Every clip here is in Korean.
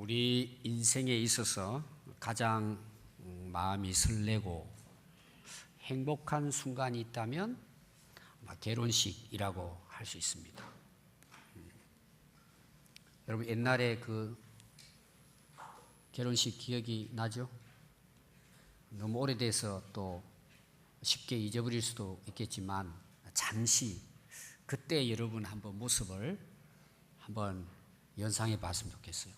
우리 인생에 있어서 가장 마음이 설레고 행복한 순간이 있다면 아마 결혼식이라고 할 수 있습니다. 여러분 옛날에 그 결혼식 기억이 나죠? 너무 오래돼서 또 쉽게 잊어버릴 수도 있겠지만 잠시 그때 여러분 한번 모습을 한번 연상해 봤으면 좋겠어요.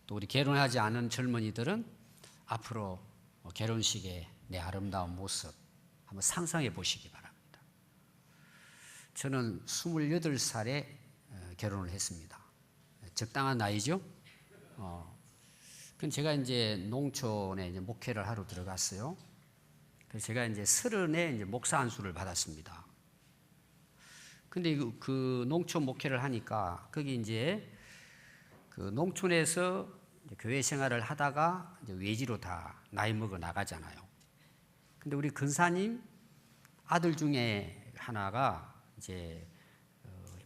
또 우리 결혼하지 않은 젊은이들은 앞으로 결혼식의 내 아름다운 모습 한번 상상해 보시기 바랍니다. 저는 28살에 결혼을 했습니다. 적당한 나이죠? 그럼 제가 이제 농촌에 이제 목회를 하러 들어갔어요. 그래서 제가 이제 30에 이제 목사 안수를 받았습니다. 근데 그 농촌 목회를 하니까 거기 이제 그 농촌에서 이제 교회 생활을 하다가 이제 외지로 다 나이 먹어 나가잖아요. 근데 우리 근사님 아들 중에 하나가 이제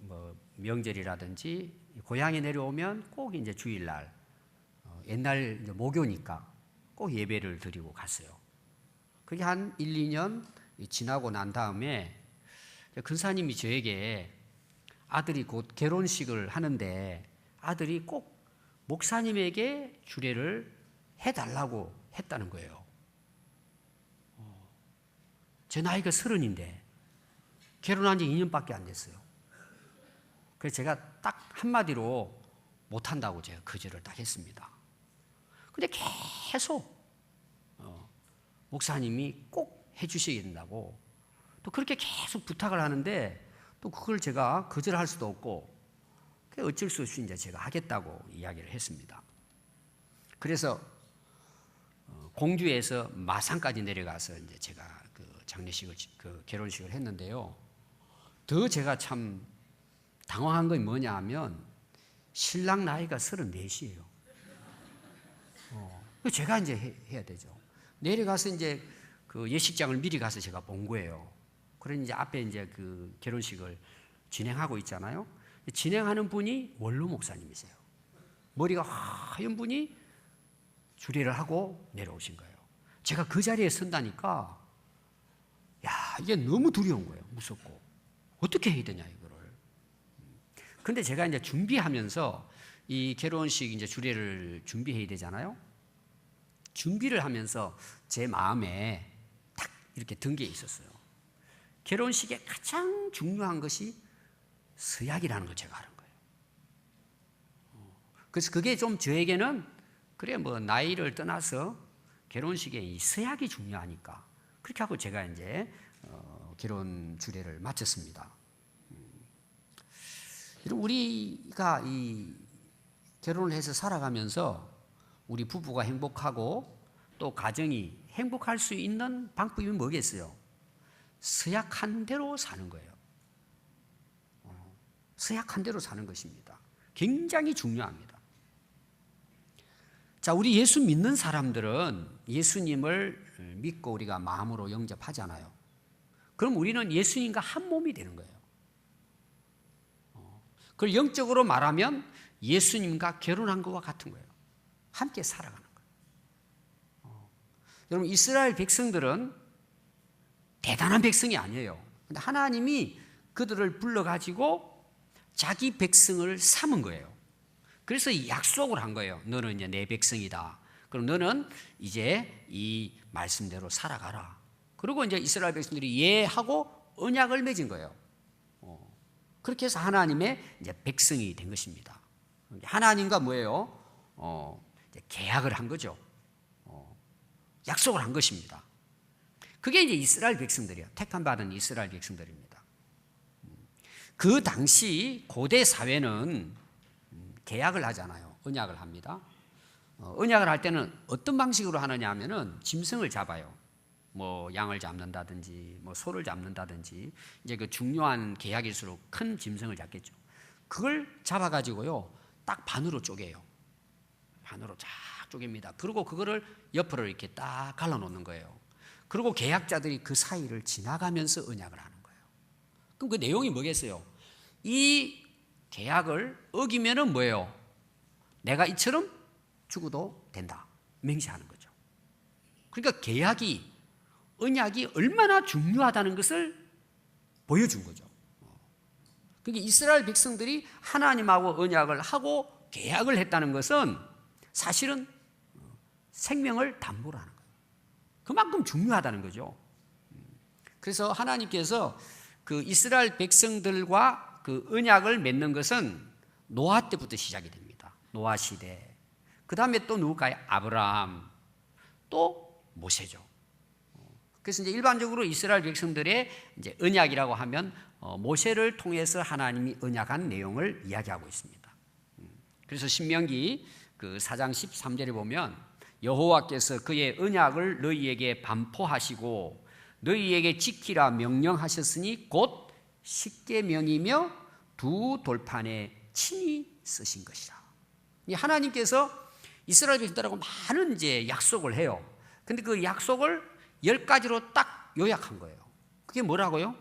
뭐 명절이라든지 고향에 내려오면 꼭 이제 주일날 옛날 이제 모교니까 꼭 예배를 드리고 갔어요. 그게 한 1, 2년 지나고 난 다음에 근사님이 저에게 아들이 곧 결혼식을 하는데 아들이 꼭 목사님에게 주례를 해달라고 했다는 거예요. 제 나이가 30인데 결혼한 지 2년밖에 안 됐어요. 그래서 제가 딱 한마디로 못한다고 제가 거절을 딱 했습니다. 근데 계속 목사님이 꼭 해주셔야 된다고 또 그렇게 계속 부탁을 하는데 또 그걸 제가 거절할 수도 없고 어쩔 수 없이 이제 제가 하겠다고 이야기를 했습니다. 그래서 공주에서 마산까지 내려가서 이제 제가 그 장례식을 그 결혼식을 했는데요. 더 제가 참 당황한 건 뭐냐 하면 신랑 나이가 34이에요. 제가 이제 해야 되죠. 내려가서 이제 그 예식장을 미리 가서 제가 본 거예요. 그러니 이제 앞에 이제 그 결혼식을 진행하고 있잖아요. 진행하는 분이 원로 목사님이세요. 머리가 하얀 분이 주례를 하고 내려오신 거예요. 제가 그 자리에 선다니까 야 이게 너무 두려운 거예요. 무섭고 어떻게 해야 되냐 이거를. 근데 제가 이제 준비하면서 이 결혼식 이제 주례를 준비해야 되잖아요. 준비를 하면서 제 마음에 딱 이렇게 든 게 있었어요. 결혼식에 가장 중요한 것이 서약이라는 걸 제가 아는 거예요. 그래서 그게 좀 저에게는 그래 뭐 나이를 떠나서 결혼식에 이 서약이 중요하니까 그렇게 하고 제가 이제 결혼 주례를 마쳤습니다. 우리가 이 결혼을 해서 살아가면서 우리 부부가 행복하고 또 가정이 행복할 수 있는 방법이 뭐겠어요? 서약한 대로 사는 거예요. 서약한 대로 사는 것입니다. 굉장히 중요합니다. 자, 우리 예수 믿는 사람들은 예수님을 믿고 우리가 마음으로 영접하잖아요. 그럼 우리는 예수님과 한 몸이 되는 거예요. 그걸 영적으로 말하면 예수님과 결혼한 것과 같은 거예요. 함께 살아가는 거예요. 여러분 이스라엘 백성들은 대단한 백성이 아니에요. 근데 하나님이 그들을 불러가지고 자기 백성을 삼은 거예요. 그래서 약속을 한 거예요. 너는 이제 내 백성이다. 그럼 너는 이제 이 말씀대로 살아가라. 그리고 이제 이스라엘 백성들이 예 하고 언약을 맺은 거예요. 그렇게 해서 하나님의 이제 백성이 된 것입니다. 하나님과 뭐예요? 이제 계약을 한 거죠. 약속을 한 것입니다. 그게 이제 이스라엘 백성들이에요. 택함 받은 이스라엘 백성들입니다. 그 당시 고대 사회는 계약을 하잖아요. 언약을 합니다. 언약을 할 때는 어떤 방식으로 하느냐 하면은 짐승을 잡아요. 뭐 양을 잡는다든지 뭐 소를 잡는다든지 이제 그 중요한 계약일수록 큰 짐승을 잡겠죠. 그걸 잡아가지고요 딱 반으로 쪼개요. 반으로 쫙 쪼갭니다. 그리고 그거를 옆으로 이렇게 딱 갈라놓는 거예요. 그리고 계약자들이 그 사이를 지나가면서 언약을 하는 거예요. 그럼 그 내용이 뭐겠어요? 이 계약을 어기면은 뭐예요? 내가 이처럼 죽어도 된다 맹세하는 거죠. 그러니까 계약이, 언약이 얼마나 중요하다는 것을 보여준 거죠. 그러니까 이스라엘 백성들이 하나님하고 언약을 하고 계약을 했다는 것은 사실은 생명을 담보로 하는 거예요. 그만큼 중요하다는 거죠. 그래서 하나님께서 그 이스라엘 백성들과 그 언약을 맺는 것은 노아 때부터 시작이 됩니다. 노아 시대. 그 다음에 또 누굴까요? 아브라함, 또 모세죠. 그래서 이제 일반적으로 이스라엘 백성들의 이제 언약이라고 하면 모세를 통해서 하나님이 언약한 내용을 이야기하고 있습니다. 그래서 신명기 그 4장 13절에 보면 여호와께서 그의 언약을 너희에게 반포하시고 너희에게 지키라 명령하셨으니 곧 십계명이며 두 돌판에 친히 쓰신 것이라. 하나님께서 이스라엘 백성들하고 많은 이제 약속을 해요. 근데 그 약속을 10가지로 딱 요약한 거예요. 그게 뭐라고요?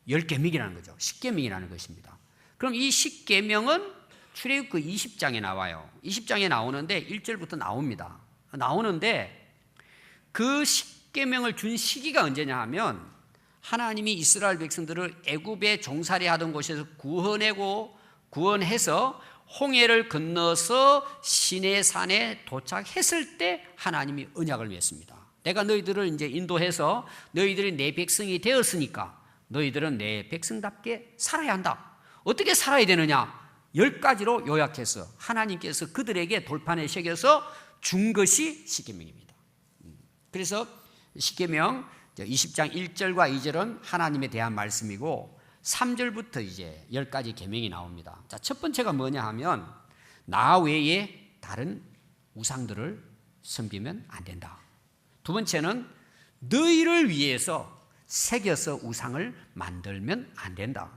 10계명이라는 거죠. 십계명이라는 것입니다. 그럼 이 십계명은 출애굽기 20장에 나와요. 20장에 나오는데 1절부터 나옵니다. 나오는데 그 십계명을 준 시기가 언제냐 하면 하나님이 이스라엘 백성들을 애굽에 종살이 하던 곳에서 구원해서 홍해를 건너서 시내산에 도착했을 때 하나님이 언약을 맺습니다. 내가 너희들을 이제 인도해서 너희들이 내 백성이 되었으니까 너희들은 내 백성답게 살아야 한다. 어떻게 살아야 되느냐? 10가지로 요약해서 하나님께서 그들에게 돌판에 새겨서 준 것이 십계명입니다. 그래서 십계명 20장 1절과 2절은 하나님에 대한 말씀이고 3절부터 이제 10가지 계명이 나옵니다. 자, 첫 번째가 뭐냐 하면 나 외에 다른 우상들을 섬기면 안 된다. 두 번째는 너희를 위해서 새겨서 우상을 만들면 안 된다.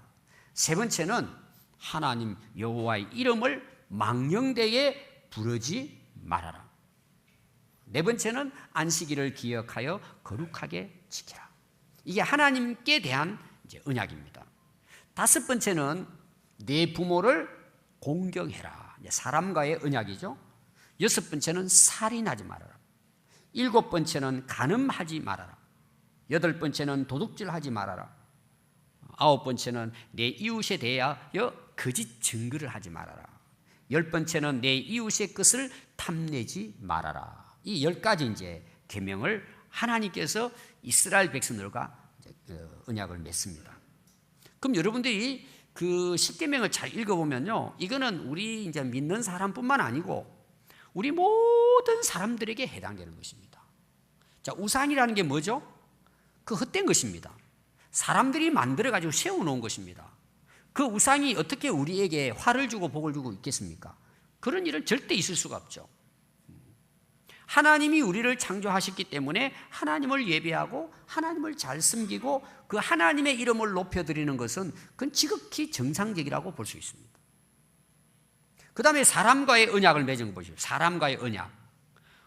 세 번째는 하나님 여호와의 이름을 망령되게 부르지 말아라. 네 번째는 안식일을 기억하여 거룩하게 지키라. 이게 하나님께 대한 이제 언약입니다. 다섯 번째는 네 부모를 공경해라. 사람과의 언약이죠. 여섯 번째는 살인하지 말아라. 일곱 번째는 간음하지 말아라. 여덟 번째는 도둑질하지 말아라. 아홉 번째는 내 이웃에 대하여 거짓 증거를 하지 말아라. 열 번째는 내 이웃의 것을 탐내지 말아라. 이 10가지 이제 계명을 하나님께서 이스라엘 백성들과 언약을 맺습니다. 그럼 여러분들이 그 십계명을 잘 읽어보면요, 이거는 우리 이제 믿는 사람뿐만 아니고 우리 모든 사람들에게 해당되는 것입니다. 자, 우상이라는 게 뭐죠? 그 헛된 것입니다. 사람들이 만들어가지고 세워놓은 것입니다. 그 우상이 어떻게 우리에게 화를 주고 복을 주고 있겠습니까? 그런 일은 절대 있을 수가 없죠. 하나님이 우리를 창조하셨기 때문에 하나님을 예배하고 하나님을 잘 섬기고 그 하나님의 이름을 높여드리는 것은 그건 지극히 정상적이라고 볼 수 있습니다. 그 다음에 사람과의 언약을 맺은 거 보십시오. 사람과의 언약.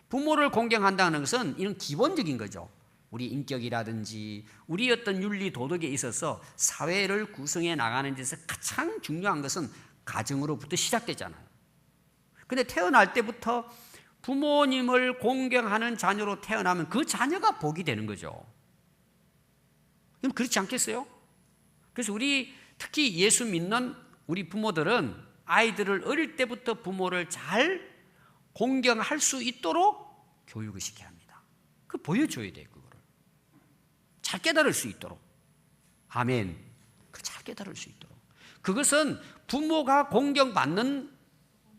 부모를 공경한다는 것은 이런 기본적인 거죠. 우리 인격이라든지 우리 어떤 윤리 도덕에 있어서 사회를 구성해 나가는 데서 가장 중요한 것은 가정으로부터 시작되잖아요. 근데 태어날 때부터 부모님을 공경하는 자녀로 태어나면 그 자녀가 복이 되는 거죠. 그럼 그렇지 않겠어요? 그래서 우리 특히 예수 믿는 우리 부모들은 아이들을 어릴 때부터 부모를 잘 공경할 수 있도록 교육을 시켜야 합니다. 그 보여줘야 돼요. 그거를 잘 깨달을 수 있도록. 아멘. 그 잘 깨달을 수 있도록. 그것은 부모가 공경받는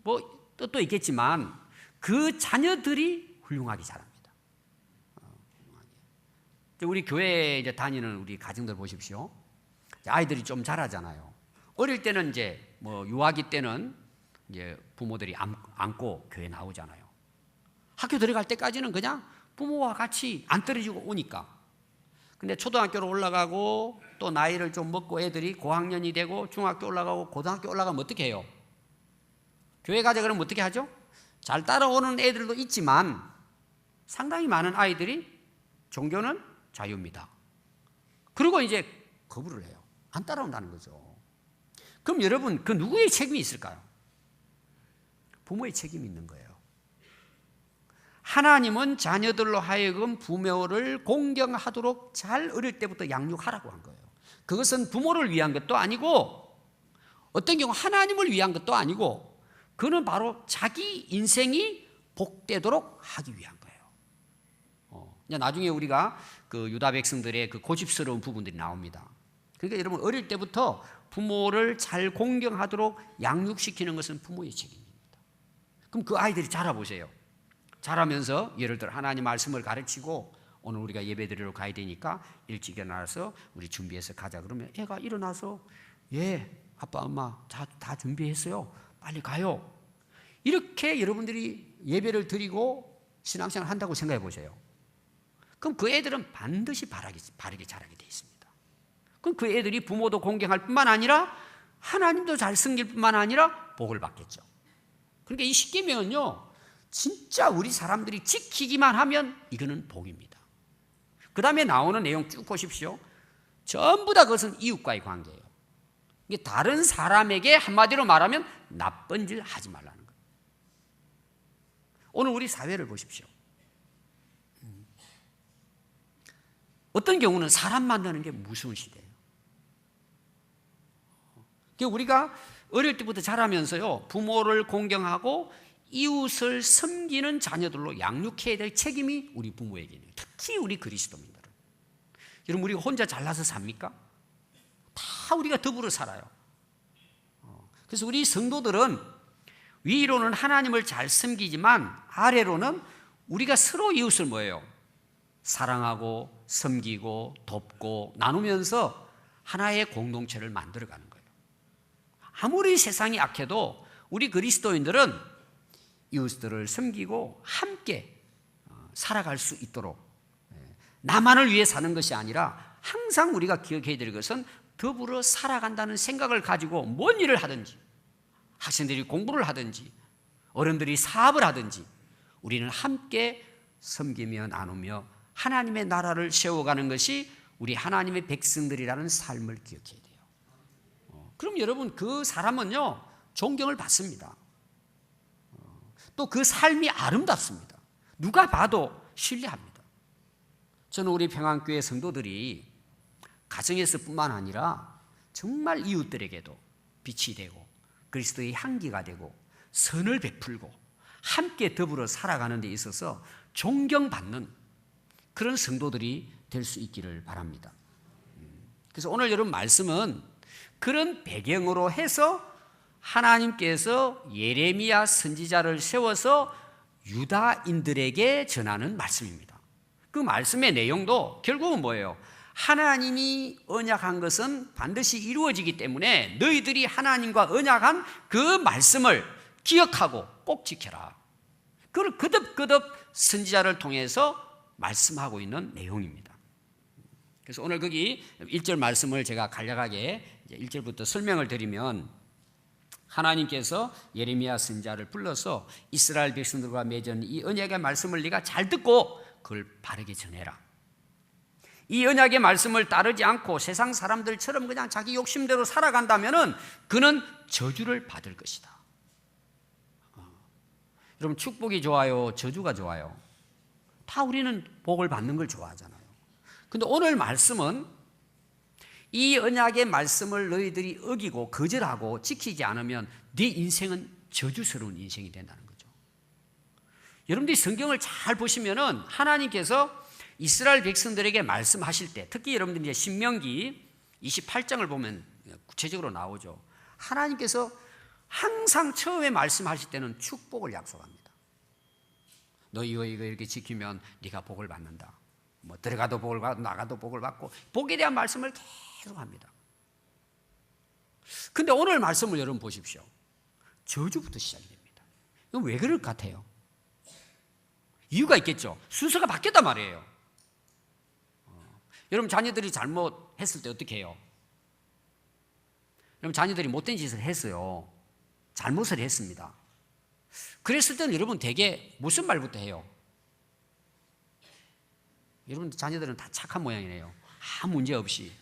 뭐 뜻도 있겠지만 그 자녀들이 훌륭하게 자랍니다. 우리 교회에 이제 다니는 우리 가정들 보십시오. 아이들이 좀 자라잖아요. 어릴 때는 이제 뭐 유아기 때는 이제 부모들이 안고 교회 나오잖아요. 학교 들어갈 때까지는 그냥 부모와 같이 안 떨어지고 오니까. 근데 초등학교로 올라가고 또 나이를 좀 먹고 애들이 고학년이 되고 중학교 올라가고 고등학교 올라가면 어떻게 해요? 교회 가자 그러면 어떻게 하죠? 잘 따라오는 애들도 있지만 상당히 많은 아이들이 종교는 자유입니다. 그리고 이제 거부를 해요. 안 따라온다는 거죠. 그럼 여러분, 그 누구의 책임이 있을까요? 부모의 책임이 있는 거예요. 하나님은 자녀들로 하여금 부모를 공경하도록 잘 어릴 때부터 양육하라고 한 거예요. 그것은 부모를 위한 것도 아니고 어떤 경우 하나님을 위한 것도 아니고 그는 바로 자기 인생이 복되도록 하기 위한 거예요. 나중에 우리가 그 유다 백성들의 그 고집스러운 부분들이 나옵니다. 그러니까 여러분 어릴 때부터 부모를 잘 공경하도록 양육시키는 것은 부모의 책임입니다. 그럼 그 아이들이 자라보세요. 자라면서 예를 들어 하나님 말씀을 가르치고 오늘 우리가 예배드리러 가야 되니까 일찍 일어나서 우리 준비해서 가자 그러면 애가 일어나서 예 아빠 엄마 다 준비했어요. 빨리 가요. 이렇게 여러분들이 예배를 드리고 신앙생활을 한다고 생각해 보세요. 그럼 그 애들은 반드시 바르게 자라게 돼 있습니다. 그럼 그 애들이 부모도 공경할 뿐만 아니라 하나님도 잘 섬길 뿐만 아니라 복을 받겠죠. 그러니까 이 십계명은요 진짜 우리 사람들이 지키기만 하면 이거는 복입니다. 그 다음에 나오는 내용 쭉 보십시오. 전부 다 그것은 이웃과의 관계예요. 이게 다른 사람에게 한마디로 말하면 나쁜 일 하지 말라는 거예요. 오늘 우리 사회를 보십시오. 어떤 경우는 사람 만나는 게 무서운 시대예요. 우리가 어릴 때부터 자라면서요 부모를 공경하고 이웃을 섬기는 자녀들로 양육해야 될 책임이 우리 부모에게 있는, 특히 우리 그리스도인들은. 여러분 우리가 혼자 잘나서 삽니까? 다 우리가 더불어 살아요. 그래서 우리 성도들은 위로는 하나님을 잘 섬기지만 아래로는 우리가 서로 이웃을 뭐예요? 사랑하고 섬기고 돕고 나누면서 하나의 공동체를 만들어가는 거예요. 아무리 세상이 악해도 우리 그리스도인들은 이웃들을 섬기고 함께 살아갈 수 있도록 나만을 위해 사는 것이 아니라 항상 우리가 기억해야 될 것은 더불어 살아간다는 생각을 가지고 뭔 일을 하든지 학생들이 공부를 하든지 어른들이 사업을 하든지 우리는 함께 섬기며 나누며 하나님의 나라를 세워가는 것이 우리 하나님의 백성들이라는 삶을 기억해야 돼요. 그럼 여러분 그 사람은요 존경을 받습니다. 또 그 삶이 아름답습니다. 누가 봐도 신뢰합니다. 저는 우리 평안교회 성도들이 가정에서 뿐만 아니라 정말 이웃들에게도 빛이 되고 그리스도의 향기가 되고 선을 베풀고 함께 더불어 살아가는 데 있어서 존경받는 그런 성도들이 될 수 있기를 바랍니다. 그래서 오늘 여러분 말씀은 그런 배경으로 해서 하나님께서 예레미야 선지자를 세워서 유다인들에게 전하는 말씀입니다. 그 말씀의 내용도 결국은 뭐예요? 하나님이 언약한 것은 반드시 이루어지기 때문에 너희들이 하나님과 언약한 그 말씀을 기억하고 꼭 지켜라. 그걸 거듭거듭 선지자를 통해서 말씀하고 있는 내용입니다. 그래서 오늘 거기 1절 말씀을 제가 간략하게 1절부터 설명을 드리면 하나님께서 예레미야 선지자를 불러서 이스라엘 백성들과 맺은 이 언약의 말씀을 네가 잘 듣고 그걸 바르게 전해라. 이 언약의 말씀을 따르지 않고 세상 사람들처럼 그냥 자기 욕심대로 살아간다면은 그는 저주를 받을 것이다. 여러분 축복이 좋아요? 저주가 좋아요? 다 우리는 복을 받는 걸 좋아하잖아요. 근데 오늘 말씀은 이 언약의 말씀을 너희들이 어기고 거절하고 지키지 않으면 네 인생은 저주스러운 인생이 된다는 거죠. 여러분들이 성경을 잘 보시면은 하나님께서 이스라엘 백성들에게 말씀하실 때 특히 여러분들이 이제 신명기 28장을 보면 구체적으로 나오죠. 하나님께서 항상 처음에 말씀하실 때는 축복을 약속합니다. 너 이거 이렇게 지키면 네가 복을 받는다. 뭐 들어가도 복을 받고 나가도 복을 받고 복에 대한 말씀을 계속합니다. 근데 오늘 말씀을 여러분 보십시오. 저주부터 시작이 됩니다. 이건 왜 그럴 것 같아요? 이유가 있겠죠. 순서가 바뀌었단 말이에요. 여러분 자녀들이 잘못했을 때 어떻게 해요? 여러분 자녀들이 못된 짓을 했어요. 잘못을 했습니다. 그랬을 때는 여러분 대개 무슨 말부터 해요? 여러분 자녀들은 다 착한 모양이네요. 아무 문제 없이.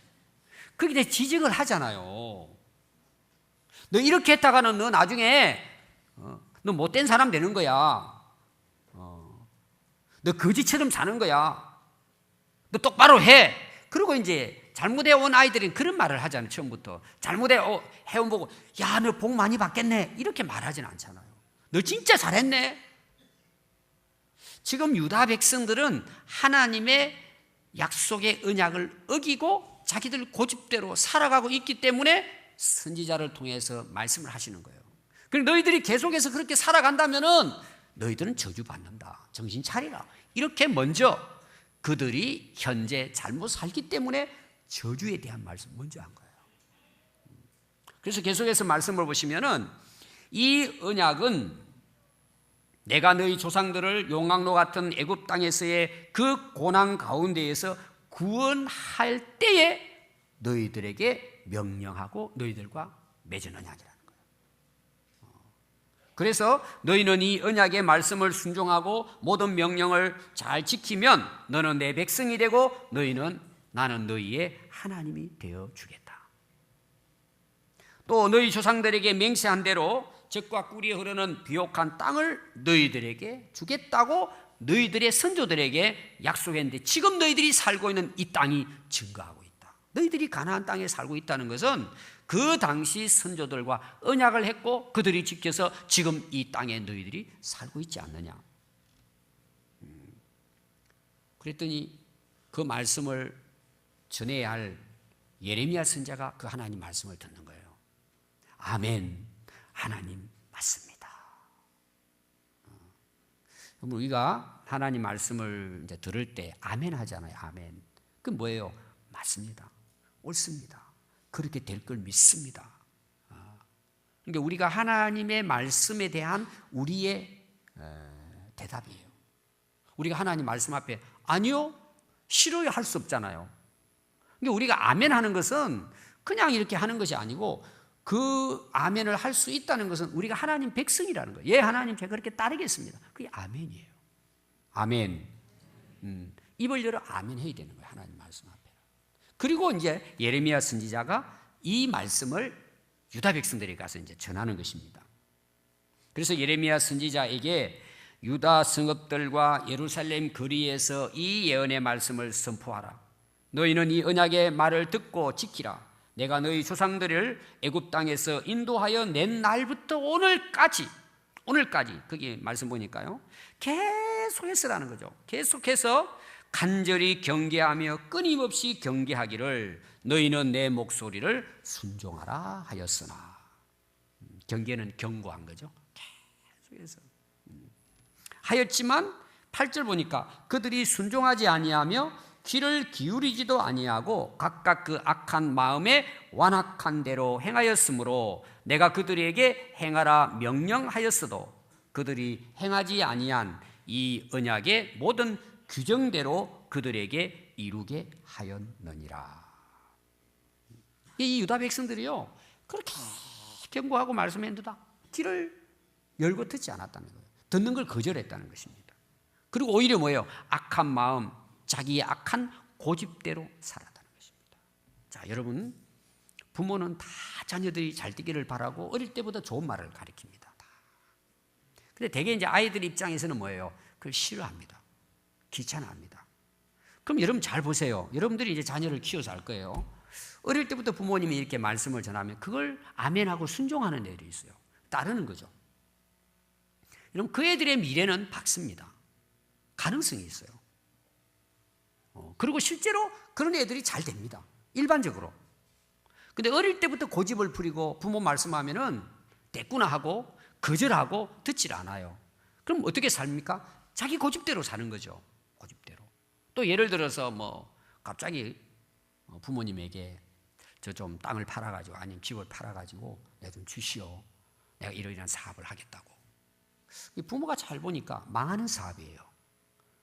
거기에 지적을 하잖아요. 너 이렇게 했다가는 너 나중에 너 못된 사람 되는 거야. 너 거지처럼 사는 거야. 너 똑바로 해. 그리고 이제 잘못해 온 아이들은 그런 말을 하잖아요. 처음부터 잘못해 해온 보고 야, 너 복 많이 받겠네 이렇게 말하지는 않잖아요. 너 진짜 잘했네. 지금 유다 백성들은 하나님의 약속의 언약을 어기고 자기들 고집대로 살아가고 있기 때문에 선지자를 통해서 말씀을 하시는 거예요. 그럼 너희들이 계속해서 그렇게 살아간다면은 너희들은 저주받는다. 정신 차리라. 이렇게 먼저 그들이 현재 잘못 살기 때문에 저주에 대한 말씀 먼저 한 거예요. 그래서 계속해서 말씀을 보시면은 이 언약은 내가 너희 조상들을 용광로 같은 애굽 땅에서의 그 고난 가운데에서 구원할 때에 너희들에게 명령하고 너희들과 맺은 언약이라는 거예요. 그래서 너희는 이 언약의 말씀을 순종하고 모든 명령을 잘 지키면 너는 내 백성이 되고 나는 너희의 하나님이 되어 주겠다. 또 너희 조상들에게 맹세한 대로 젖과 꿀이 흐르는 비옥한 땅을 너희들에게 주겠다고 너희들의 선조들에게 약속했는데 지금 너희들이 살고 있는 이 땅이 증거하고 있다. 너희들이 가나안 땅에 살고 있다는 것은 그 당시 선조들과 언약을 했고 그들이 지켜서 지금 이 땅에 너희들이 살고 있지 않느냐. 그랬더니 그 말씀을 전해야 할 예레미야 선지자가 그 하나님 말씀을 듣는 거예요. 아멘. 하나님 맞습니다. 우리가 하나님 말씀을 이제 들을 때 아멘 하잖아요. 아멘. 그 뭐예요? 맞습니다. 옳습니다. 그렇게 될 걸 믿습니다. 그러니까 우리가 하나님의 말씀에 대한 우리의 대답이에요. 우리가 하나님 말씀 앞에 아니요, 싫어요 할 수 없잖아요. 그러니까 우리가 아멘 하는 것은 그냥 이렇게 하는 것이 아니고 그 아멘을 할 수 있다는 것은 우리가 하나님 백성이라는 거예요. 예, 하나님 제가 그렇게 따르겠습니다. 그게 아멘이에요. 아멘. 입을 열어 아멘 해야 되는 거예요. 하나님 말씀 앞에. 그리고 이제 예레미야 선지자가 이 말씀을 유다 백성들에게 가서 이제 전하는 것입니다. 그래서 예레미야 선지자에게 유다 성읍들과 예루살렘 거리에서 이 예언의 말씀을 선포하라. 너희는 이 언약의 말을 듣고 지키라. 내가 너희 조상들을 애굽 땅에서 인도하여 낸 날부터 오늘까지 거기 말씀 보니까요. 계속해서라는 거죠. 계속해서 간절히 경계하며 끊임없이 경계하기를 너희는 내 목소리를 순종하라 하였으나. 경계는 경고한 거죠. 계속해서 하였지만 8절 보니까 그들이 순종하지 아니하며 귀를 기울이지도 아니하고 각각 그 악한 마음에 완악한 대로 행하였으므로 내가 그들에게 행하라 명령하였어도 그들이 행하지 아니한 이 언약의 모든 규정대로 그들에게 이루게 하였느니라. 이 유다 백성들이요 그렇게 경고하고 말씀했는데도 귀를 열고 듣지 않았다는 거예요. 듣는 걸 거절했다는 것입니다. 그리고 오히려 뭐예요? 악한 마음, 자기의 악한 고집대로 살았다는 것입니다. 자, 여러분, 부모는 다 자녀들이 잘 되기를 바라고 어릴 때부터 좋은 말을 가르칩니다. 근데 대개 이제 아이들 입장에서는 뭐예요? 그걸 싫어합니다. 귀찮아합니다. 그럼 여러분 잘 보세요. 여러분들이 이제 자녀를 키워서 알 거예요. 어릴 때부터 부모님이 이렇게 말씀을 전하면 그걸 아멘하고 순종하는 애들이 있어요. 따르는 거죠. 여러분, 그 애들의 미래는 밝습니다. 가능성이 있어요. 그리고 실제로 그런 애들이 잘 됩니다. 일반적으로. 근데 어릴 때부터 고집을 부리고 부모 말씀하면은 됐구나 하고 거절하고 듣질 않아요. 그럼 어떻게 삽니까? 자기 고집대로 사는 거죠. 고집대로. 또 예를 들어서 뭐 갑자기 부모님에게 저 좀 땅을 팔아가지고 아니면 집을 팔아가지고 내가 좀 주시오. 내가 이러이러한 사업을 하겠다고. 부모가 잘 보니까 망하는 사업이에요.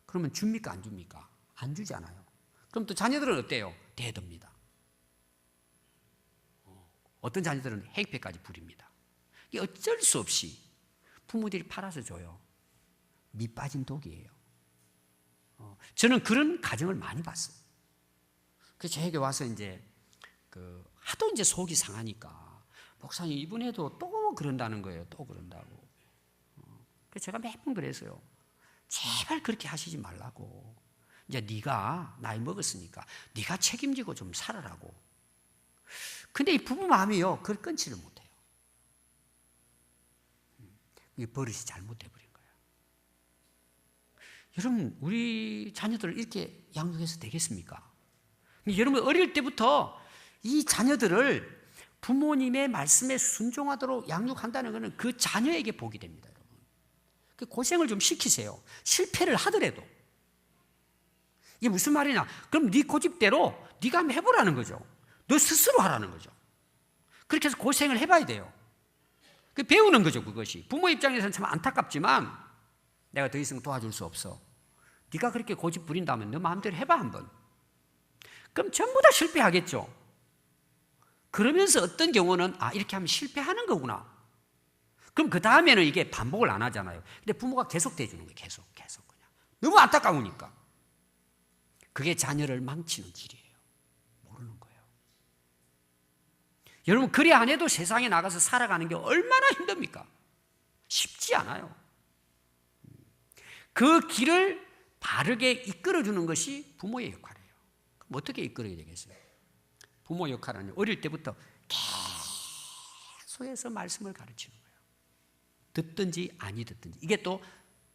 그러면 줍니까 안 줍니까? 안 주잖아요. 그럼 또 자녀들은 어때요? 대듭니다. 어떤 자녀들은 해익배까지 부립니다. 이게 어쩔 수 없이 부모들이 팔아서 줘요. 밑 빠진 독이에요. 저는 그런 가정을 많이 봤어요. 그래서 저에게 와서 이제 하도 이제 속이 상하니까 목사님 이번에도 또 그런다는 거예요. 또 그런다고. 그래서 제가 매번 그랬어요. 제발 그렇게 하시지 말라고. 이제 네가 나이 먹었으니까 네가 책임지고 좀 살아라고. 근데 이 부부 마음이요, 그걸 끊지를 못해요. 이 버릇이 잘못돼버린 거예요. 여러분, 우리 자녀들을 이렇게 양육해서 되겠습니까? 여러분, 어릴 때부터 이 자녀들을 부모님의 말씀에 순종하도록 양육한다는 것은 그 자녀에게 복이 됩니다, 여러분. 그 고생을 좀 시키세요. 실패를 하더라도. 이게 무슨 말이냐? 그럼 네 고집대로 네가 한번 해보라는 거죠. 너 스스로 하라는 거죠. 그렇게 해서 고생을 해봐야 돼요. 배우는 거죠, 그것이. 부모 입장에서는 참 안타깝지만 내가 더 이상 도와줄 수 없어. 네가 그렇게 고집 부린다면 너 마음대로 해봐 한번. 그럼 전부 다 실패하겠죠. 그러면서 어떤 경우는 이렇게 하면 실패하는 거구나. 그럼 그 다음에는 이게 반복을 안 하잖아요. 근데 부모가 계속 대주는 거예요. 계속 그냥. 너무 안타까우니까. 그게 자녀를 망치는 길이에요. 모르는 거예요. 여러분, 그래 안 해도 세상에 나가서 살아가는 게 얼마나 힘듭니까? 쉽지 않아요. 그 길을 바르게 이끌어주는 것이 부모의 역할이에요. 그럼 어떻게 이끌어야 되겠어요? 부모 역할은 어릴 때부터 계속해서 말씀을 가르치는 거예요. 듣든지 아니 듣든지. 이게 또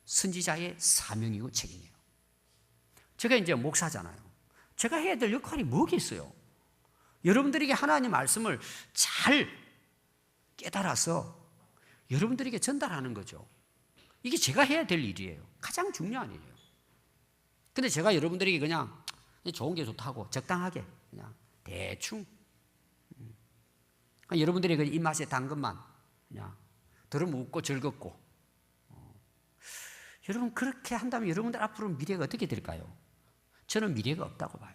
선지자의 사명이고 책임이에요. 제가 이제 목사잖아요. 제가 해야 될 역할이 뭐겠어요? 여러분들에게 하나님 말씀을 잘 깨달아서 여러분들에게 전달하는 거죠. 이게 제가 해야 될 일이에요. 가장 중요한 일이에요. 근데 제가 여러분들에게 그냥 좋은 게 좋다고 적당하게 그냥 대충 여러분들이 그 입맛에 단 것만 그냥 들으면 웃고 즐겁고 여러분 그렇게 한다면 여러분들 앞으로 미래가 어떻게 될까요? 저는 미래가 없다고 봐요.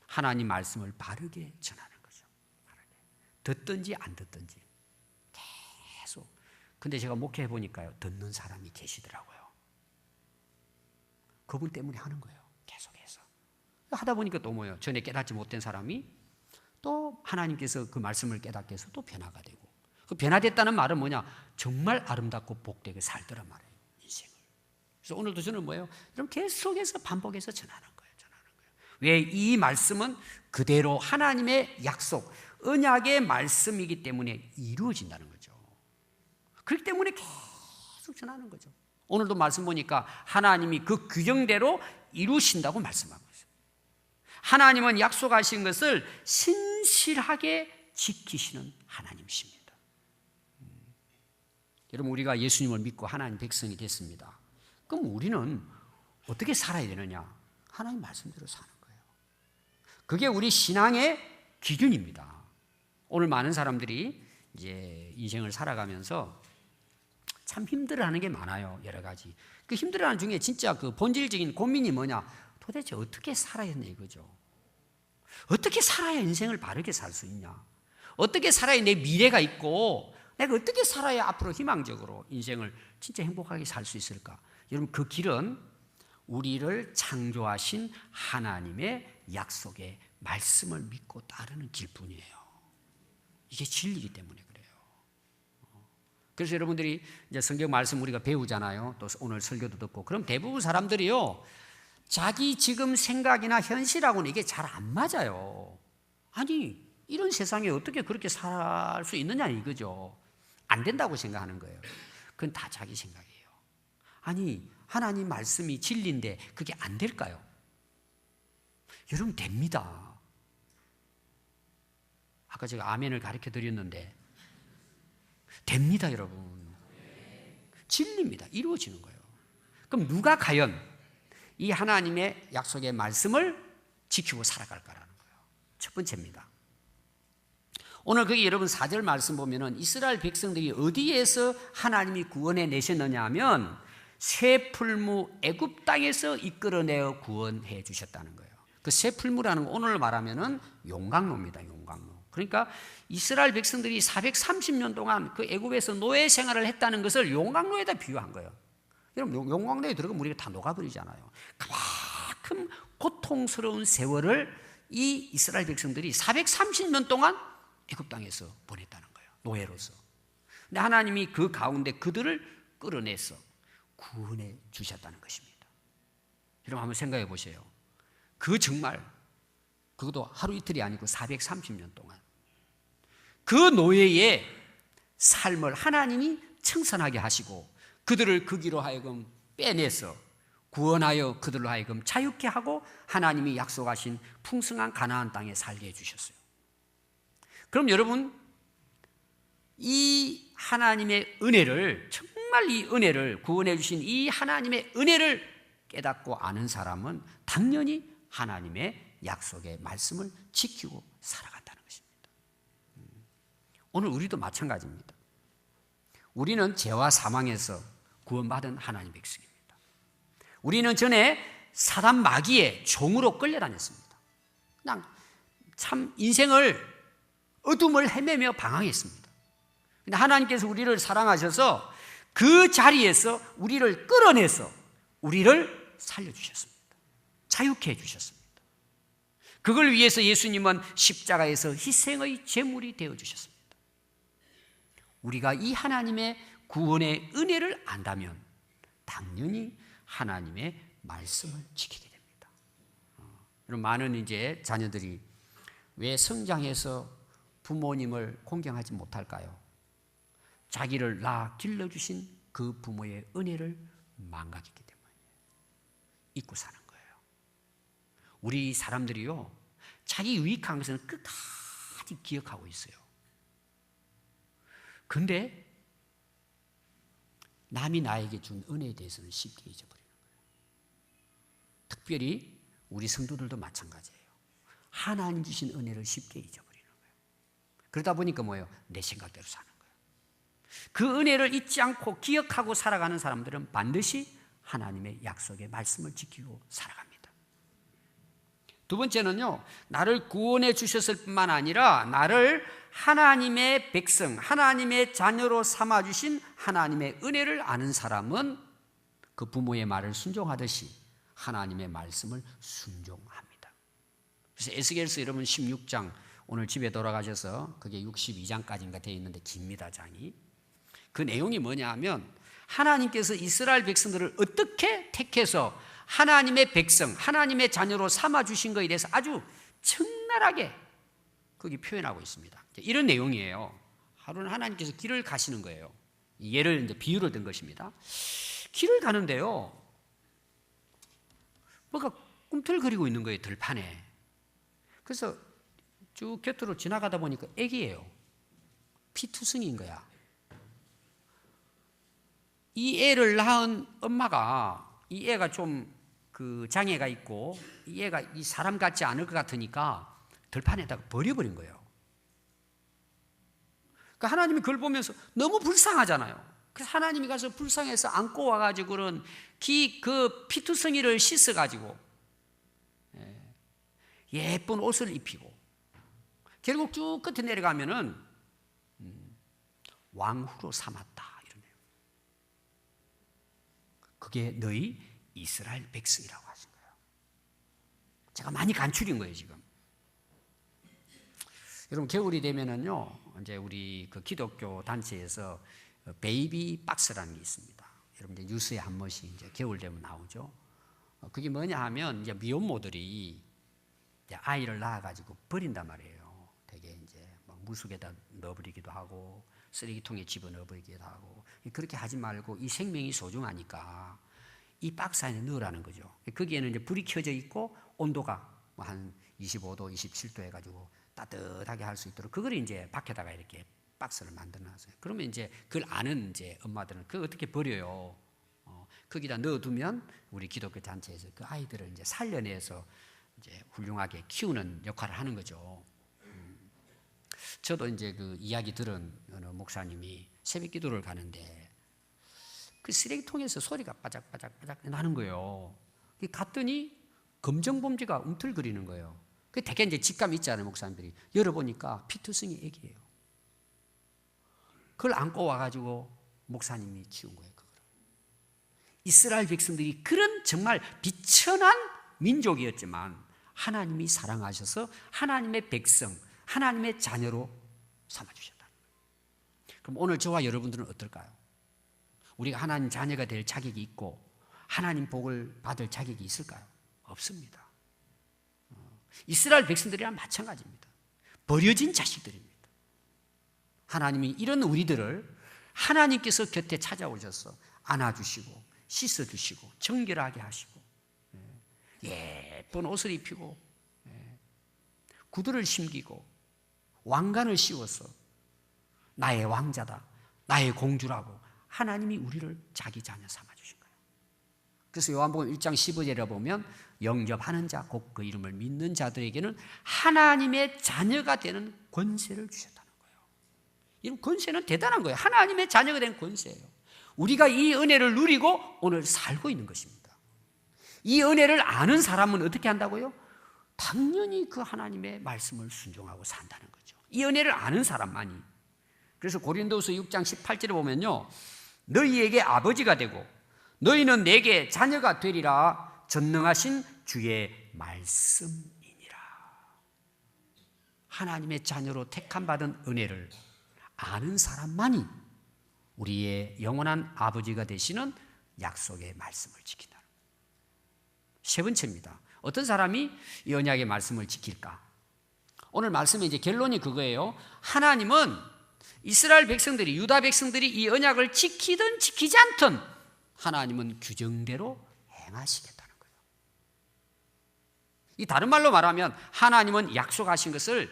하나님 말씀을 바르게 전하는 거죠. 바르게. 듣든지 안 듣든지 계속. 근데 제가 목회해 보니까요, 듣는 사람이 계시더라고요. 그분 때문에 하는 거예요. 계속해서. 하다 보니까 또 뭐예요? 전에 깨닫지 못된 사람이 또 하나님께서 그 말씀을 깨닫게 해서 또 변화가 되고. 그 변화됐다는 말은 뭐냐? 정말 아름답고 복되게 살더란 말이에요. 인생을. 그래서 오늘도 저는 뭐예요? 여러분 계속해서 반복해서 전하는 거예요. 왜? 이 말씀은 그대로 하나님의 약속, 언약의 말씀이기 때문에 이루어진다는 거죠. 그렇기 때문에 계속 전하는 거죠. 오늘도 말씀 보니까 하나님이 그 규정대로 이루신다고 말씀하고 있어요. 하나님은 약속하신 것을 신실하게 지키시는 하나님이십니다. 여러분, 우리가 예수님을 믿고 하나님 백성이 됐습니다. 그럼 우리는 어떻게 살아야 되느냐? 하나님 말씀대로 사는 거예요. 그게 우리 신앙의 기준입니다. 오늘 많은 사람들이 이제 인생을 살아가면서 참 힘들어하는 게 많아요. 여러 가지. 그 힘들어하는 중에 진짜 그 본질적인 고민이 뭐냐? 도대체 어떻게 살아야 되냐 이거죠. 어떻게 살아야 인생을 바르게 살 수 있냐? 어떻게 살아야 내 미래가 있고 내가 어떻게 살아야 앞으로 희망적으로 인생을 진짜 행복하게 살 수 있을까? 여러분, 그 길은 우리를 창조하신 하나님의 약속의 말씀을 믿고 따르는 길뿐이에요. 이게 진리이기 때문에 그래요. 그래서 여러분들이 이제 성경 말씀 우리가 배우잖아요. 또 오늘 설교도 듣고. 그럼 대부분 사람들이요, 자기 지금 생각이나 현실하고는 이게 잘 안 맞아요. 아니, 이런 세상에 어떻게 그렇게 살 수 있느냐 이거죠. 안 된다고 생각하는 거예요. 그건 다 자기 생각이에요. 아니, 하나님 말씀이 진리인데 그게 안 될까요? 여러분, 됩니다. 아까 제가 아멘을 가르쳐 드렸는데 됩니다, 여러분. 진리입니다. 이루어지는 거예요. 그럼 누가 과연 이 하나님의 약속의 말씀을 지키고 살아갈까라는 거예요. 첫 번째입니다. 오늘 거기 여러분 4절 말씀 보면은 이스라엘 백성들이 어디에서 하나님이 구원해 내셨느냐 하면 새 풀무 애굽 땅에서 이끌어내어 구원해 주셨다는 거예요. 그 새 풀무라는 거 오늘 말하면은 용광로입니다. 용광로. 그러니까 이스라엘 백성들이 430년 동안 그 애굽에서 노예 생활을 했다는 것을 용광로에다 비유한 거예요. 여러분, 용광로에 들어가면 우리가 다 녹아버리잖아요. 그만큼 고통스러운 세월을 이 이스라엘 백성들이 430년 동안 애굽 땅에서 보냈다는 거예요. 노예로서. 근데 하나님이 그 가운데 그들을 끌어내서 구원해 주셨다는 것입니다. 여러분 한번 생각해 보세요. 그 정말 그것도 하루 이틀이 아니고 430년 동안 그 노예의 삶을 하나님이 청산하게 하시고 그들을 그 길로 하여금 빼내서 구원하여 그들로 하여금 자유케 하고 하나님이 약속하신 풍성한 가나안 땅에 살게 해주셨어요. 그럼 여러분 이 하나님의 은혜를 정말 이 은혜를 구원해 주신 이 하나님의 은혜를 깨닫고 아는 사람은 당연히 하나님의 약속의 말씀을 지키고 살아간다는 것입니다. 오늘 우리도 마찬가지입니다. 우리는 죄와 사망에서 구원받은 하나님의 백성입니다. 우리는 전에 사단 마귀의 종으로 끌려다녔습니다. 그냥 참 인생을 어둠을 헤매며 방황했습니다. 근데 하나님께서 우리를 사랑하셔서 그 자리에서 우리를 끌어내서 우리를 살려주셨습니다. 자유케 해주셨습니다. 그걸 위해서 예수님은 십자가에서 희생의 제물이 되어주셨습니다. 우리가 이 하나님의 구원의 은혜를 안다면 당연히 하나님의 말씀을 지키게 됩니다. 여러분 많은 이제 자녀들이 왜 성장해서 부모님을 공경하지 못할까요? 자기를 낳아 길러주신 그 부모의 은혜를 망각했기 때문에 잊고 사는 거예요. 우리 사람들이요 자기 유익한 것은 끝까지 기억하고 있어요. 근데 남이 나에게 준 은혜에 대해서는 쉽게 잊어버리는 거예요. 특별히 우리 성도들도 마찬가지예요. 하나님 주신 은혜를 쉽게 잊어버리는 거예요. 그러다 보니까 뭐예요? 내 생각대로 사는 거예요. 그 은혜를 잊지 않고 기억하고 살아가는 사람들은 반드시 하나님의 약속의 말씀을 지키고 살아갑니다. 두 번째는요, 나를 구원해 주셨을 뿐만 아니라 나를 하나님의 백성, 하나님의 자녀로 삼아주신 하나님의 은혜를 아는 사람은 그 부모의 말을 순종하듯이 하나님의 말씀을 순종합니다. 그래서 에스겔서 여러분 16장 오늘 집에 돌아가셔서 그게 62장까지인가 되어 있는데 깁니다, 장이. 그 내용이 뭐냐 하면 하나님께서 이스라엘 백성들을 어떻게 택해서 하나님의 백성, 하나님의 자녀로 삼아주신 것에 대해서 아주 적나라하게 거기 표현하고 있습니다. 이런 내용이에요. 하루는 하나님께서 길을 가시는 거예요. 예를 이제 비유를 든 것입니다. 길을 가는데요, 뭐가 꿈틀거리고 있는 거예요, 들판에. 그래서 쭉 곁으로 지나가다 보니까 애기예요. 피투성이인 거야. 이 애를 낳은 엄마가 이 애가 좀 그 장애가 있고 이 애가 이 사람 같지 않을 것 같으니까 들판에다가 버려버린 거예요. 그러니까 하나님이 그걸 보면서 너무 불쌍하잖아요. 그래서 하나님이 가서 불쌍해서 안고 와가지고는 그 피투성이를 씻어가지고 예쁜 옷을 입히고 결국 쭉 끝에 내려가면은 왕후로 삼았다 이러네요. 그게 너희 이스라엘 백성이라고 하신 거예요. 제가 많이 간추린 거예요 지금. 여러분 겨울이 되면은요 이제 우리 그 기독교 단체에서 베이비 박스라는 게 있습니다. 여러분 이제 뉴스에 한 번씩 이제 겨울 되면 나오죠. 그게 뭐냐 하면 이제 미혼모들이 이제 아이를 낳아가지고 버린단 말이에요. 되게 이제 막 무속에다 넣어버리기도 하고 쓰레기통에 집어넣어버리기도 하고 그렇게 하지 말고 이 생명이 소중하니까 이 박스 안에 넣으라는 거죠. 거기에는 이제 불이 켜져 있고 온도가 한 25도, 27도 해가지고 따뜻하게 할 수 있도록 그걸 이제 밖에다가 이렇게 박스를 만들어놨어요. 그러면 이제 그걸 아는 이제 엄마들은 그걸 어떻게 버려요? 거기다 넣어두면 우리 기독교 단체에서 그 아이들을 이제 살려내서 이제 훌륭하게 키우는 역할을 하는 거죠. 저도 이제 그 이야기 들은 어느 목사님이 새벽 기도를 가는데 그 쓰레기통에서 소리가 빠작빠작 나는 거예요. 갔더니 검정범죄가 움틀거리는 거예요. 그 되게 이제 직감 있잖아요, 목사님들이. 열어보니까 피투성이 애기예요. 그걸 안고 와가지고 목사님이 키운 거예요, 그걸. 이스라엘 백성들이 그런 정말 비천한 민족이었지만 하나님이 사랑하셔서 하나님의 백성, 하나님의 자녀로 삼아주셨다. 그럼 오늘 저와 여러분들은 어떨까요? 우리가 하나님 자녀가 될 자격이 있고 하나님 복을 받을 자격이 있을까요? 없습니다. 이스라엘 백성들이랑 마찬가지입니다. 버려진 자식들입니다. 하나님이 이런 우리들을 하나님께서 곁에 찾아오셔서 안아주시고 씻어주시고 정결하게 하시고 예쁜 옷을 입히고 구두를 신기고 왕관을 씌워서 나의 왕자다, 나의 공주라고 하나님이 우리를 자기 자녀 삼아주신 거예요. 그래서 요한복음 1장 15절에 보면 영접하는 자, 곧 그 이름을 믿는 자들에게는 하나님의 자녀가 되는 권세를 주셨다는 거예요. 이 권세는 대단한 거예요. 하나님의 자녀가 된 권세예요. 우리가 이 은혜를 누리고 오늘 살고 있는 것입니다. 이 은혜를 아는 사람은 어떻게 한다고요? 당연히 그 하나님의 말씀을 순종하고 산다는 거죠. 이 은혜를 아는 사람만이. 그래서 고린도후서 6장 18절에 보면요, 너희에게 아버지가 되고 너희는 내게 자녀가 되리라 전능하신 주의 말씀이니라. 하나님의 자녀로 택함받은 은혜를 아는 사람만이 우리의 영원한 아버지가 되시는 약속의 말씀을 지킨다. 세 번째입니다. 어떤 사람이 이 언약의 말씀을 지킬까? 오늘 말씀의 이제 결론이 그거예요. 하나님은 이스라엘 백성들이, 유다 백성들이 이 언약을 지키든 지키지 않든 하나님은 규정대로 행하시겠다는 거예요. 이 다른 말로 말하면 하나님은 약속하신 것을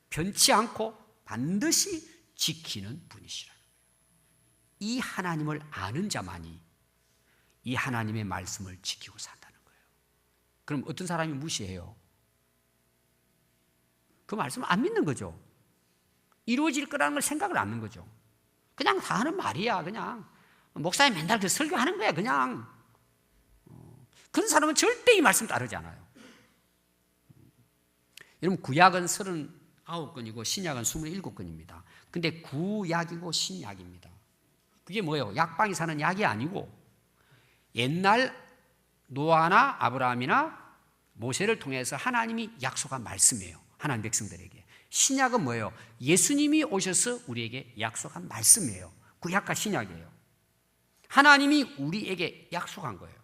변치 않고 반드시 지키는 분이시라는 거예요. 이 하나님을 아는 자만이 이 하나님의 말씀을 지키고 산다는 거예요. 그럼 어떤 사람이 무시해요? 그 말씀을 안 믿는 거죠. 이루어질 거라는 걸 생각을 안 하는 거죠. 그냥 다 하는 말이야. 그냥 목사님 맨날 그 설교하는 거야. 그냥 그런 사람은 절대 이 말씀 따르지 않아요. 여러분, 구약은 39권이고 신약은 27권입니다. 근데 구약이고 신약입니다. 그게 뭐예요? 약방이 사는 약이 아니고 옛날 노아나 아브라함이나 모세를 통해서 하나님이 약속한 말씀이에요. 하나님 백성들에게. 신약은 뭐예요? 예수님이 오셔서 우리에게 약속한 말씀이에요. 구약과 신약이에요. 하나님이 우리에게 약속한 거예요.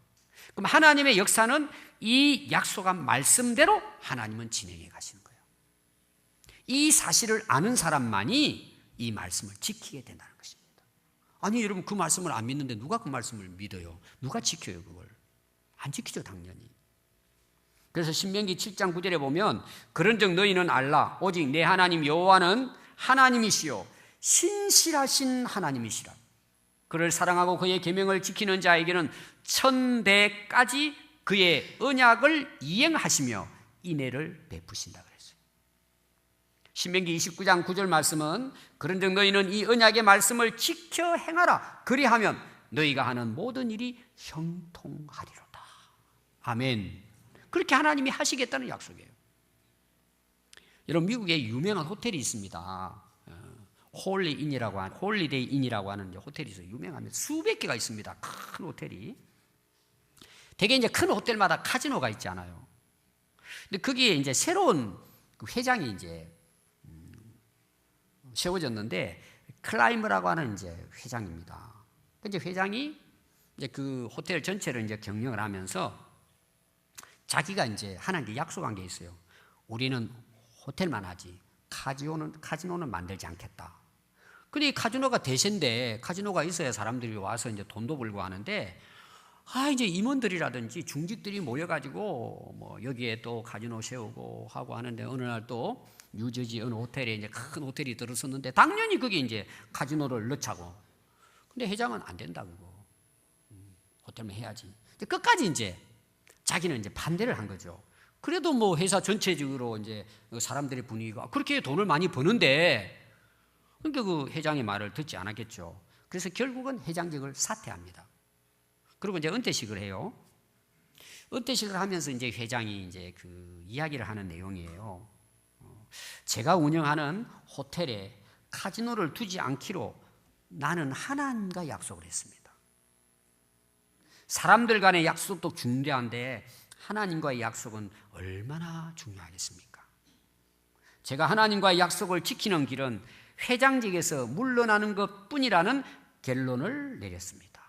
그럼 하나님의 역사는 이 약속한 말씀대로 하나님은 진행해 가시는 거예요. 이 사실을 아는 사람만이 이 말씀을 지키게 된다는 것입니다. 아니, 여러분, 그 말씀을 안 믿는데 누가 그 말씀을 믿어요? 누가 지켜요, 그걸? 안 지키죠, 당연히. 그래서 신명기 7장 9절에 보면 그런즉 너희는 알라 오직 내 하나님 여호와는 하나님이시요 신실하신 하나님이시라. 그를 사랑하고 그의 계명을 지키는 자에게는 천대까지 그의 언약을 이행하시며 인애를 베푸신다 그랬어요. 신명기 29장 9절 말씀은 그런즉 너희는 이 언약의 말씀을 지켜 행하라. 그리하면 너희가 하는 모든 일이 형통하리로다. 아멘. 그렇게 하나님이 하시겠다는 약속이에요. 여러분, 미국에 유명한 호텔이 있습니다. 홀리데이 인이라고 하는 호텔이 있어요. 유명합니다. 수백 개가 있습니다. 큰 호텔이. 대개 이제 큰 호텔마다 카지노가 있잖아요. 근데 거기에 이제 새로운 회장이 이제 세워졌는데 클라이머라고 하는 이제 회장입니다. 이제 회장이 이제 그 호텔 전체를 이제 경영을 하면서 자기가 이제 하나님께 약속한 게 있어요. 우리는 호텔만 하지 카지노는 만들지 않겠다. 근데 이 카지노가 대세인데 카지노가 있어야 사람들이 와서 이제 돈도 벌고 하는데 이제 임원들이라든지 중직들이 모여가지고 뭐 여기에 또 카지노 세우고 하고 하는데 어느 날 또 뉴저지 어느 호텔에 이제 큰 호텔이 들어섰는데 당연히 그게 이제 카지노를 넣자고. 근데 회장은 안 된다 그거. 호텔만 해야지. 끝까지 이제 자기는 이제 반대를 한 거죠. 그래도 뭐 회사 전체적으로 이제 사람들의 분위기가 그렇게 돈을 많이 버는데 그러니까 그 회장의 말을 듣지 않았겠죠. 그래서 결국은 회장직을 사퇴합니다. 그리고 이제 은퇴식을 해요. 은퇴식을 하면서 이제 회장이 이제 그 이야기를 하는 내용이에요. 제가 운영하는 호텔에 카지노를 두지 않기로 나는 하나님과 약속을 했습니다. 사람들 간의 약속도 중요한데 하나님과의 약속은 얼마나 중요하겠습니까? 제가 하나님과의 약속을 지키는 길은 회장직에서 물러나는 것뿐이라는 결론을 내렸습니다.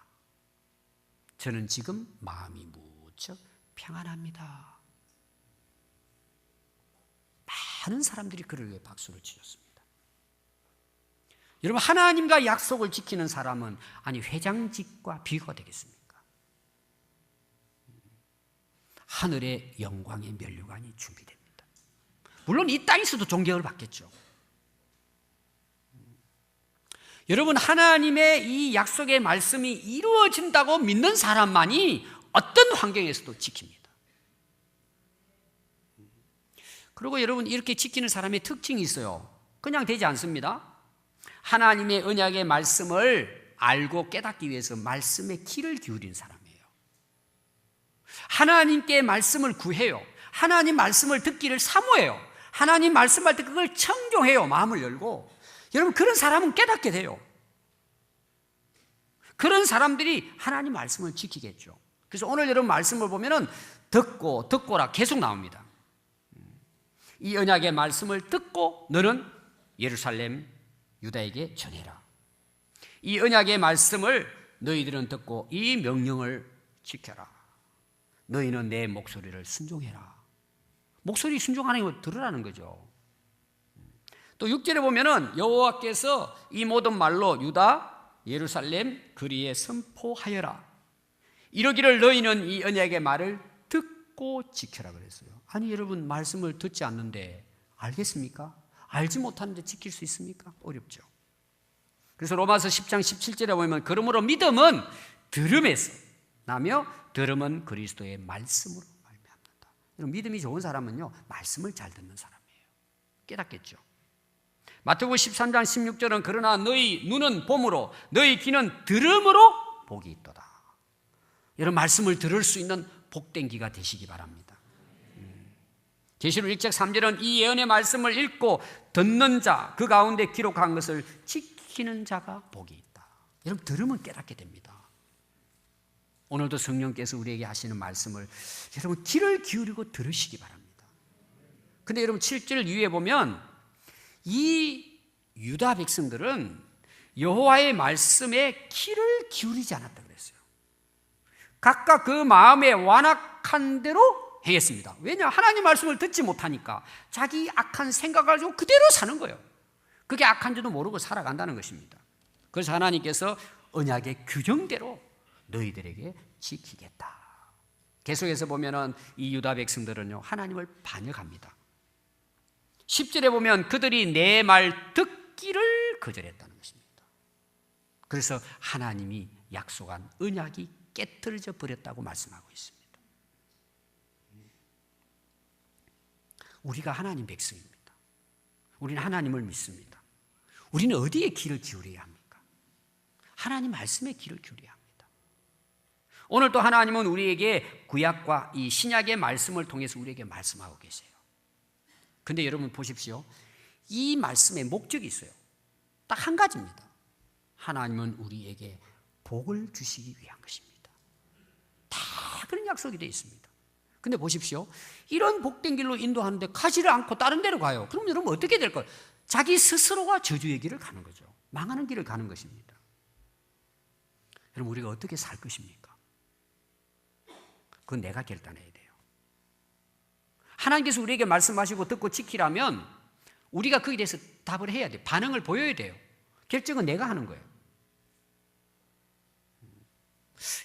저는 지금 마음이 무척 평안합니다. 많은 사람들이 그를 위해 박수를 치셨습니다. 여러분, 하나님과 약속을 지키는 사람은 아니 회장직과 비교가 되겠습니까? 하늘의 영광의 면류관이 준비됩니다. 물론 이 땅에서도 존경을 받겠죠. 여러분, 하나님의 이 약속의 말씀이 이루어진다고 믿는 사람만이 어떤 환경에서도 지킵니다. 그리고 여러분, 이렇게 지키는 사람의 특징이 있어요. 그냥 되지 않습니다. 하나님의 언약의 말씀을 알고 깨닫기 위해서 말씀에 귀를 기울인 사람이에요. 하나님께 말씀을 구해요. 하나님 말씀을 듣기를 사모해요. 하나님 말씀할 때 그걸 청종해요. 마음을 열고. 여러분, 그런 사람은 깨닫게 돼요. 그런 사람들이 하나님 말씀을 지키겠죠. 그래서 오늘 여러분 말씀을 보면은 듣고라 계속 나옵니다. 이 언약의 말씀을 듣고 너는 예루살렘 유다에게 전해라. 이 언약의 말씀을 너희들은 듣고 이 명령을 지켜라. 너희는 내 목소리를 순종해라. 목소리 순종하는 걸 들으라는 거죠. 또 6절에 보면은 여호와께서 이 모든 말로 유다 예루살렘 거리에 선포하여라. 이러기를 너희는 이 언약의 말을 듣고 지켜라 그랬어요. 아니 여러분, 말씀을 듣지 않는데 알겠습니까? 알지 못하는데 지킬 수 있습니까? 어렵죠. 그래서 로마서 10장 17절에 보면 그러므로 믿음은 들음에서 나며 들음은 그리스도의 말씀으로 말미암는다. 여러분, 믿음이 좋은 사람은요 말씀을 잘 듣는 사람이에요. 깨닫겠죠. 마태복음 13장 16절은 그러나 너희 눈은 봄으로 너희 귀는 들음으로 복이 있도다. 여러분, 말씀을 들을 수 있는 복된 귀가 되시기 바랍니다. 계시록 1장 3절은 이 예언의 말씀을 읽고 듣는 자, 그 가운데 기록한 것을 지키는 자가 복이 있다. 여러분, 들으면 깨닫게 됩니다. 오늘도 성령께서 우리에게 하시는 말씀을 여러분 귀를 기울이고 들으시기 바랍니다. 근데 여러분 7절 이후에 보면 이 유다 백성들은 여호와의 말씀에 귀를 기울이지 않았다고 그랬어요. 각각 그 마음에 완악한 대로 행했습니다. 왜냐? 하나님 말씀을 듣지 못하니까 자기 악한 생각을 가지고 그대로 사는 거예요. 그게 악한 줄도 모르고 살아간다는 것입니다. 그래서 하나님께서 언약의 규정대로 너희들에게 지키겠다. 계속해서 보면은 이 유다 백성들은요 하나님을 반역합니다. 10절에 보면 그들이 내 말 듣기를 거절했다는 것입니다. 그래서 하나님이 약속한 언약이 깨트려져 버렸다고 말씀하고 있습니다. 우리가 하나님 백성입니다. 우리는 하나님을 믿습니다. 우리는 어디에 귀를 기울여야 합니까? 하나님 말씀에 귀를 기울여야 합니다. 오늘 또 하나님은 우리에게 구약과 이 신약의 말씀을 통해서 우리에게 말씀하고 계세요. 근데 여러분 보십시오. 이 말씀에 목적이 있어요. 딱 한 가지입니다. 하나님은 우리에게 복을 주시기 위한 것입니다. 다 그런 약속이 되어 있습니다. 근데 보십시오. 이런 복된 길로 인도하는데 가지를 않고 다른 데로 가요. 그럼 여러분 어떻게 될 거예요? 자기 스스로가 저주의 길을 가는 거죠. 망하는 길을 가는 것입니다. 여러분 우리가 어떻게 살 것입니까? 그건 내가 결단해야 돼요. 하나님께서 우리에게 말씀하시고 듣고 지키라면 우리가 거기에 대해서 답을 해야 돼요. 반응을 보여야 돼요. 결정은 내가 하는 거예요.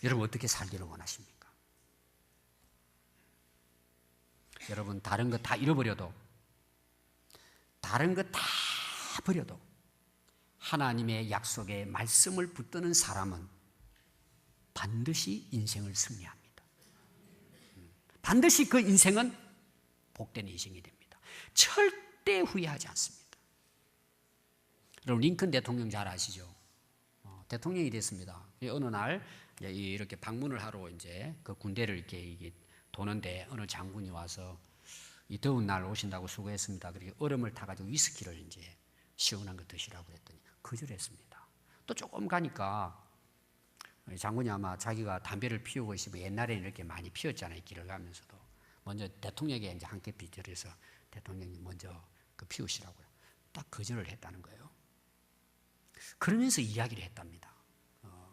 여러분 어떻게 살기를 원하십니까? 여러분 다른 거 다 잃어버려도, 다른 거 다 버려도 하나님의 약속에 말씀을 붙드는 사람은 반드시 인생을 승리합니다. 반드시 그 인생은 복된 인생이 됩니다. 절대 후회하지 않습니다. 여러분 링컨 대통령 잘 아시죠? 대통령이 됐습니다. 어느 날 이렇게 방문을 하러 이제 그 군대를 이렇게 도는데 어느 장군이 와서 이 더운 날 오신다고 수고했습니다. 그렇게 얼음을 타가지고 위스키를 이제 시원한 거 드시라고 그랬더니 거절했습니다. 또 조금 가니까 장군이 아마 자기가 담배를 피우고 있으면 옛날에는 이렇게 많이 피웠잖아요. 길을 가면서도. 먼저 대통령에게 이제 한 개 빚들여서 대통령이 먼저 그 피우시라고요. 딱 거절을 했다는 거예요. 그러면서 이야기를 했답니다.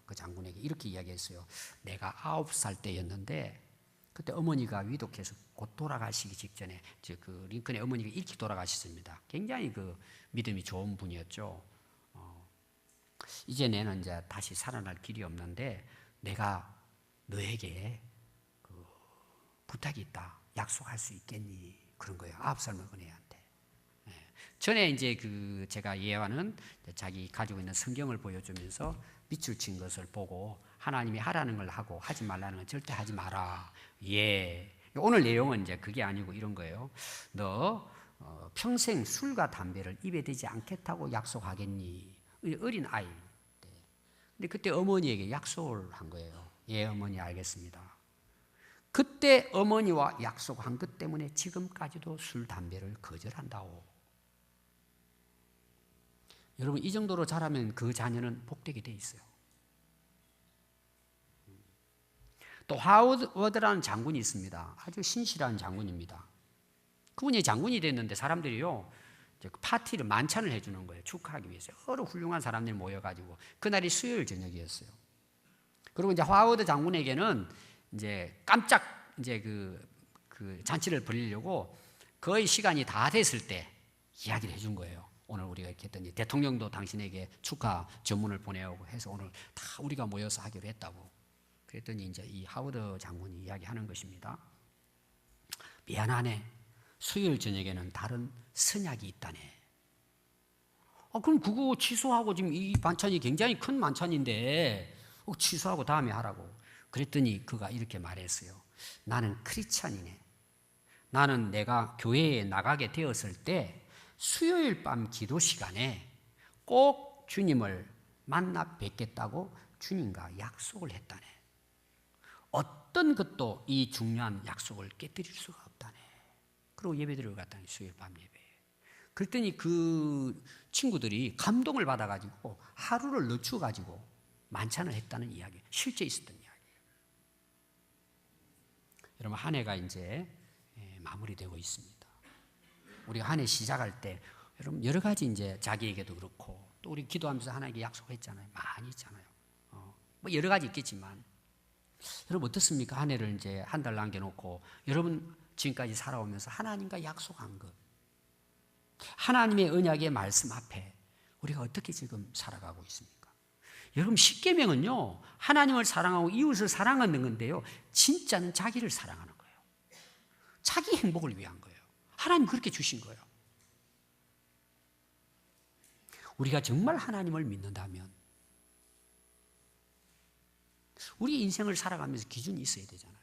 그 장군에게 이렇게 이야기했어요. 내가 9살 때였는데 그때 어머니가 위독해서 곧 돌아가시기 직전에 그 링컨의 어머니가 일찍 돌아가셨습니다. 굉장히 그 믿음이 좋은 분이었죠. 이제 내는 이제 다시 살아날 길이 없는데 내가 너에게 그 부탁이 있다. 약속할 수 있겠니? 그런 거예요. 9살 먹은 애한테. 전에 이제 그 제가 예화는 자기 가지고 있는 성경을 보여주면서 밑줄 친 것을 보고 하나님이 하라는 걸 하고 하지 말라는 건 절대 하지 마라. 예. 오늘 내용은 이제 그게 아니고 이런 거예요. 너 평생 술과 담배를 입에 대지 않겠다고 약속하겠니? 어린 아이. 근데 그때 어머니에게 약속을 한 거예요. 예, 어머니 알겠습니다. 그때 어머니와 약속한 것 때문에 지금까지도 술, 담배를 거절한다고. 여러분 이 정도로 자라면 그 자녀는 복되게 돼 있어요. 또 하워드라는 장군이 있습니다. 아주 신실한 장군입니다. 그분이 장군이 됐는데 사람들이요 파티를 만찬을 해주는 거예요. 축하하기 위해서 여러 훌륭한 사람들이 모여가지고 그날이 수요일 저녁이었어요. 그리고 이제 하워드 장군에게는 이제 깜짝 이제 그 잔치를 벌이려고 거의 시간이 다 됐을 때 이야기를 해준 거예요. 오늘 우리가 이렇게 했더니 대통령도 당신에게 축하 전문을 보내오고 해서 오늘 다 우리가 모여서 하기로 했다고. 그랬더니 이제 이 하워드 장군이 이야기하는 것입니다. 미안하네. 수요일 저녁에는 다른 선약이 있다네. 그럼 그거 취소하고 지금 이 반찬이 굉장히 큰 만찬인데 취소하고 다음에 하라고. 그랬더니 그가 이렇게 말했어요. 나는 크리스찬이네. 나는 내가 교회에 나가게 되었을 때 수요일 밤 기도 시간에 꼭 주님을 만나 뵙겠다고 주님과 약속을 했다네. 어떤 것도 이 중요한 약속을 깨뜨릴 수가 없다네. 그리고 예배드리러 갔다니 수요일 밤 예배. 그랬더니 그 친구들이 감동을 받아가지고 하루를 늦춰가지고 만찬을 했다는 이야기, 실제 있었던 이야기예요. 여러분 한 해가 이제 마무리되고 있습니다. 우리가 한 해 시작할 때 여러분 여러 가지 이제 자기에게도 그렇고 또 우리 기도하면서 하나님께 약속했잖아요. 많이 있잖아요. 뭐 여러 가지 있겠지만 여러분 어떻습니까? 한 해를 이제 한 달 남겨놓고 여러분 지금까지 살아오면서 하나님과 약속한 것, 하나님의 언약의 말씀 앞에 우리가 어떻게 지금 살아가고 있습니까? 여러분 십계명은요 하나님을 사랑하고 이웃을 사랑하는 건데요 진짜는 자기를 사랑하는 거예요. 자기 행복을 위한 거예요. 하나님 그렇게 주신 거예요. 우리가 정말 하나님을 믿는다면 우리 인생을 살아가면서 기준이 있어야 되잖아요.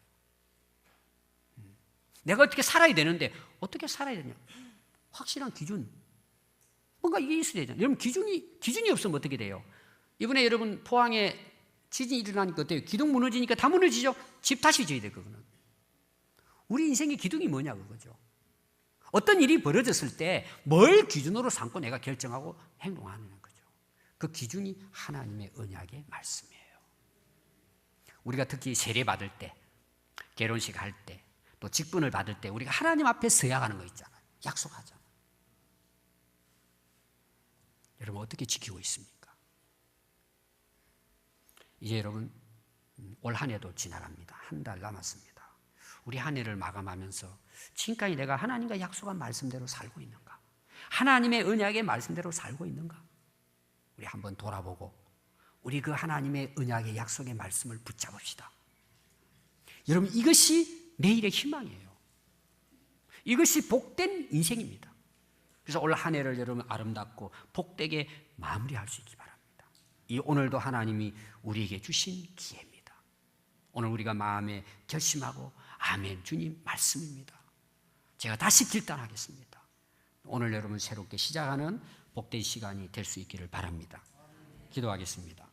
내가 어떻게 살아야 되는데 어떻게 살아야 되냐? 확실한 기준. 뭔가 이게 있어야 되잖아요. 여러분 기준이 없으면 어떻게 돼요? 이번에 여러분 포항에 지진이 일어나니까 어때요? 기둥 무너지니까 다 무너지죠? 집 다시 지어야 돼 그거는. 우리 인생의 기둥이 뭐냐 그거죠. 어떤 일이 벌어졌을 때 뭘 기준으로 삼고 내가 결정하고 행동하는 거죠. 그 기준이 하나님의 언약의 말씀이에요. 우리가 특히 세례 받을 때, 결혼식 할 때, 또 직분을 받을 때 우리가 하나님 앞에 서야 하는 거 있잖아요. 약속하잖아요. 여러분 어떻게 지키고 있습니까? 이제 여러분 올 한 해도 지나갑니다. 한 달 남았습니다. 우리 한 해를 마감하면서 지금까지 내가 하나님과 약속한 말씀대로 살고 있는가? 하나님의 언약의 말씀대로 살고 있는가? 우리 한번 돌아보고 우리 그 하나님의 언약의 약속의 말씀을 붙잡읍시다. 여러분 이것이 내일의 희망이에요. 이것이 복된 인생입니다. 그래서 올 한 해를 여러분 아름답고 복되게 마무리할 수 있기 바랍니다. 이 오늘도 하나님이 우리에게 주신 기회입니다. 오늘 우리가 마음에 결심하고 아멘 주님 말씀입니다. 제가 다시 결단하겠습니다. 오늘 여러분 새롭게 시작하는 복된 시간이 될 수 있기를 바랍니다. 기도하겠습니다.